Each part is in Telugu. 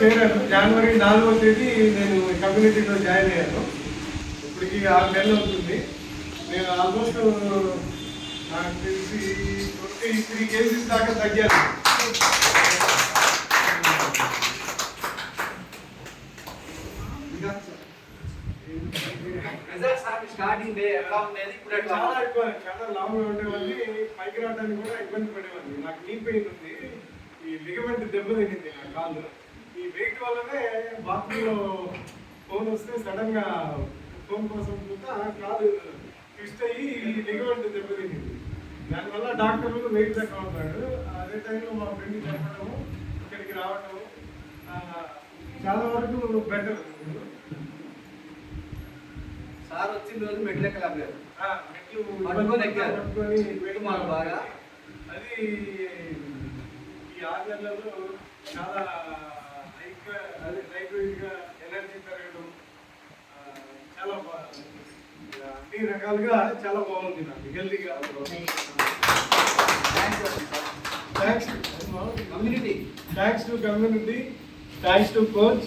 చేరాను. జనవరి 4వ తేదీ నేను కమ్యూనిటీలో జాయిన్ అయ్యాను. ఇప్పటికి 6 నెలలు అవుతుంది. నేను ఆల్మోస్ట్ నాకు తెలిసి 23 కేజీస్ దాకా తగ్గాను. స్టార్టింగ్ డే ఎలా ఉండేది, ఇప్పుడు చాలా లావుగా ఉండేవాడిని. పైకి రావడానికి కూడా ఇబ్బంది పడేవాడిని. నాకు నీ పెయిన్ ఉంది, ఈ లిగమెంట్ దెబ్బతింది నా కాళ్ళు. ఈ వెయిట్ వల్లనే బాత్రూంలో ఫోన్ వస్తే సడన్ గా ఫోన్ కోసం చూస్తే కాలు ట్విస్ట్ అయ్యి ఈ లిగమెంట్ దెబ్బతింది. దానివల్ల డాక్టర్లు వెయిట్ తక్కువ అవుతాడు. అదే టైంలో మా ఫ్రెండ్ చెప్పడము, ఇక్కడికి రావటము చాలా వరకు బెటర్. సార్ వచ్చిన రోజు మెట్లు ఎక్కలేదు, మెట్లు పట్టుకొని ఎక్కారు మాకు బాగా. అది ఈ 6 నెలల్లో చాలా లైట్ వెయిట్గా ఎనర్జీ పెరగడం చాలా అన్ని రకాలుగా చాలా బాగుంది. నాకు హెల్తీగా. Thanks community, thanks to community, thanks to coach,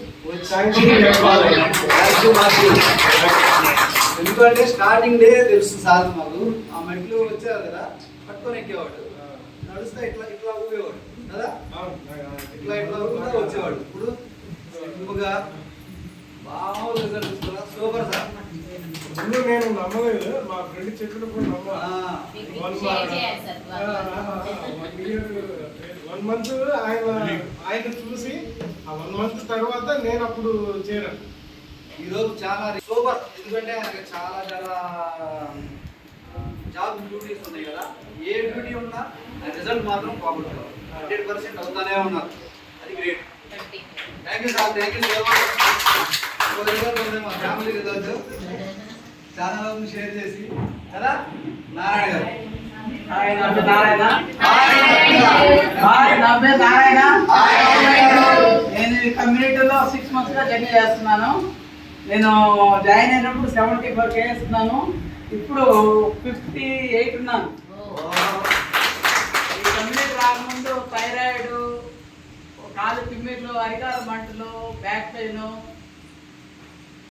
thanks to ఎందుకంటే స్టార్టింగ్ డే తెలుసు సార్ మాకు. ఆ మెట్లు వచ్చారు కదా, పట్టుకొని ఎక్కేవాడు, నడుస్తా ఇట్లా ఇట్లా ఊగేవాడు కదా, ఇట్లా ఇట్లా ఊగుతా వచ్చేవాడు. ఇప్పుడు సింపుల్గా బాగా రిజల్ట్ ఇస్తున్నా. Super sir. ముందు నేను నమ్మలేదు, మా ఫ్రెండ్ చెప్పినప్పుడు వన్ మంత్ ఆయన చూసి ఆ 1 మంత్ తర్వాత నేను అప్పుడు చేరాను. ఈరోజు చాలా సూపర్. ఎందుకంటే ఆయనకి చాలా చాలా జాబ్ డ్యూటీస్ ఉన్నాయి కదా, ఏ డ్యూటీ ఉన్నా రిజల్ట్ మాత్రం బాగుంటుంది. 100% అవుతానే ఉన్నారు. అది great. Thank you sir, thank you so much. Result ఉంది మా ఫ్యామిలీ రిజల్ట్ చాలా రోజులు షేర్ చేసి కదా. నారాయణ గారు, నా పేరు నారాయణ. నేను ఈ కమ్యూనిటీలో 6 months గా జర్నీ చేస్తున్నాను. నేను జాయిన్ అయినప్పుడు 74 kgs ఉన్నాను, ఇప్పుడు 58 ఉన్నాను. ఈ కమ్యూనిటీ రాకముందు థైరాయిడ్, కాలు తిమ్మిర్లు, అరికాలు మంటలు, బ్యాక్ పెయిన్,